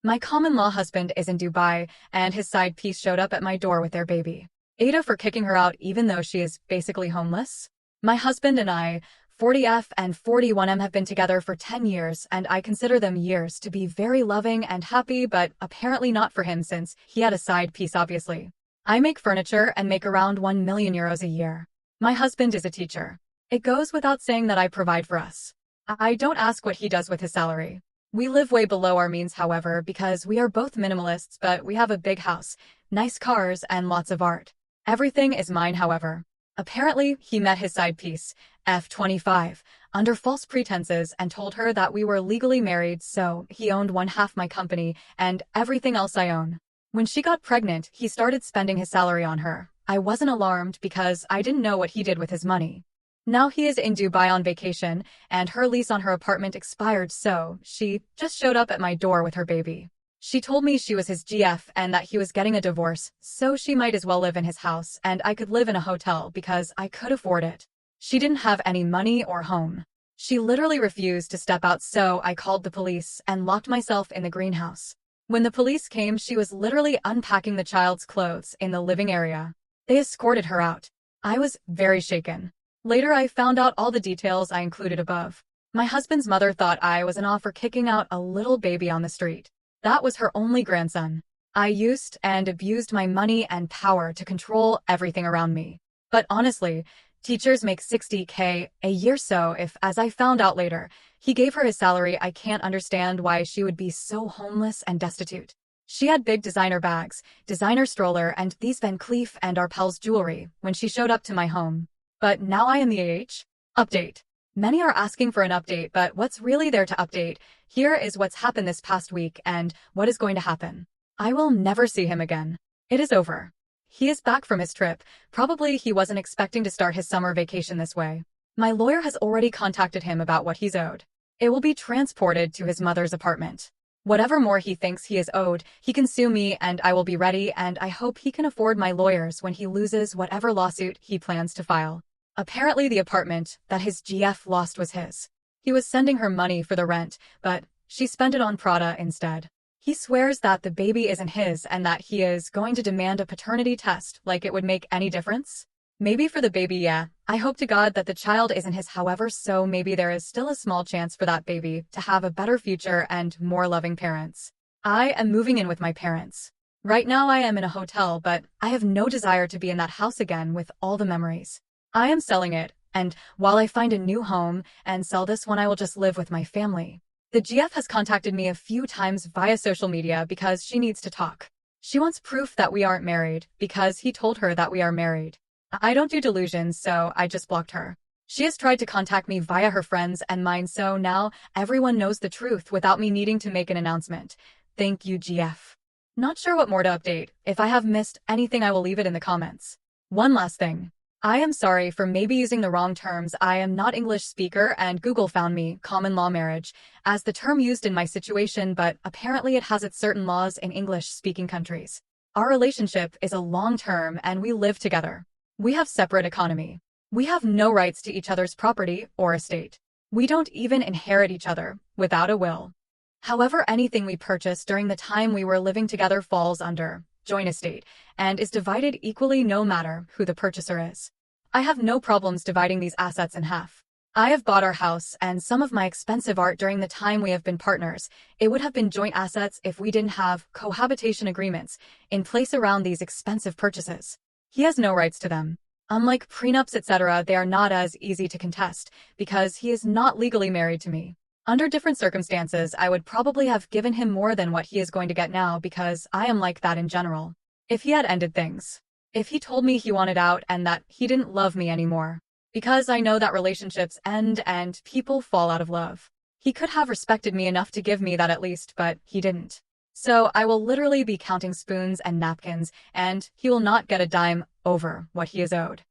My common-law husband is in Dubai, and his side piece showed up at my door with their baby. AITA for kicking her out even though she is basically homeless. My husband and I, 40F and 41M, have been together for 10 years, and I consider them years to be very loving and happy, but apparently not for him since he had a side piece obviously. I make furniture and make around 1 million euros a year. My husband is a teacher. It goes without saying that I provide for us. I don't ask what he does with his salary. We live way below our means, however, because we are both minimalists, but we have a big house, nice cars, and lots of art. Everything is mine, however. Apparently, he met his side piece, F25, under false pretenses and told her that we were legally married, so he owned one half my company and everything else I own. When she got pregnant, he started spending his salary on her. I wasn't alarmed because I didn't know what he did with his money. Now he is in Dubai on vacation, and her lease on her apartment expired, so she just showed up at my door with her baby. She told me she was his GF and that he was getting a divorce, so she might as well live in his house and I could live in a hotel because I could afford it. She didn't have any money or home. She literally refused to step out, so I called the police and locked myself in the greenhouse. When the police came, she was literally unpacking the child's clothes in the living area. They escorted her out. I was very shaken. Later I found out all the details I included above. My husband's mother thought I was an off for kicking out a little baby on the street. That was her only grandson. I used and abused my money and power to control everything around me. But honestly, teachers make 60K a year, so if, as I found out later, he gave her his salary, I can't understand why she would be so homeless and destitute. She had big designer bags, designer stroller, and these Van Cleef and Arpels jewelry when she showed up to my home. But now I am the update. Many are asking for an update, but what's really there to update? Here is what's happened this past week and what is going to happen. I will never see him again. It is over. He is back from his trip. Probably he wasn't expecting to start his summer vacation this way. My lawyer has already contacted him about what he's owed. It will be transported to his mother's apartment. Whatever more he thinks he is owed, he can sue me and I will be ready, and I hope he can afford my lawyers when he loses whatever lawsuit he plans to file. Apparently the apartment that his GF lost was his. He was sending her money for the rent, but she spent it on Prada instead. He swears that the baby isn't his and that he is going to demand a paternity test, like it would make any difference. Maybe for the baby, yeah. I hope to God that the child isn't his, however, so maybe there is still a small chance for that baby to have a better future and more loving parents. I am moving in with my parents. Right now I am in a hotel, but I have no desire to be in that house again with all the memories. I am selling it, and while I find a new home and sell this one, I will just live with my family. The GF has contacted me a few times via social media because she needs to talk. She wants proof that we aren't married because he told her that we are married. I don't do delusions, so I just blocked her. She has tried to contact me via her friends and mine, so now everyone knows the truth without me needing to make an announcement. Thank you, GF. Not sure what more to update. If I have missed anything, I will leave it in the comments. One last thing. I am sorry for maybe using the wrong terms. I am not English speaker and Google found me common law marriage as the term used in my situation, but apparently it has its certain laws in English speaking countries. Our relationship is a long term and we live together. We have separate economy. We have no rights to each other's property or estate. We don't even inherit each other without a will. However, anything we purchased during the time we were living together falls under joint estate and is divided equally no matter who the purchaser is. I have no problems dividing these assets in half. I have bought our house and some of my expensive art during the time we have been partners. It would have been joint assets if we didn't have cohabitation agreements in place around these expensive purchases. He has no rights to them. Unlike prenups, etc., they are not as easy to contest because he is not legally married to me. Under different circumstances, I would probably have given him more than what he is going to get now because I am like that in general. If he had ended things. If he told me he wanted out and that he didn't love me anymore. Because I know that relationships end and people fall out of love. He could have respected me enough to give me that at least, but he didn't. So I will literally be counting spoons and napkins, and he will not get a dime over what he is owed.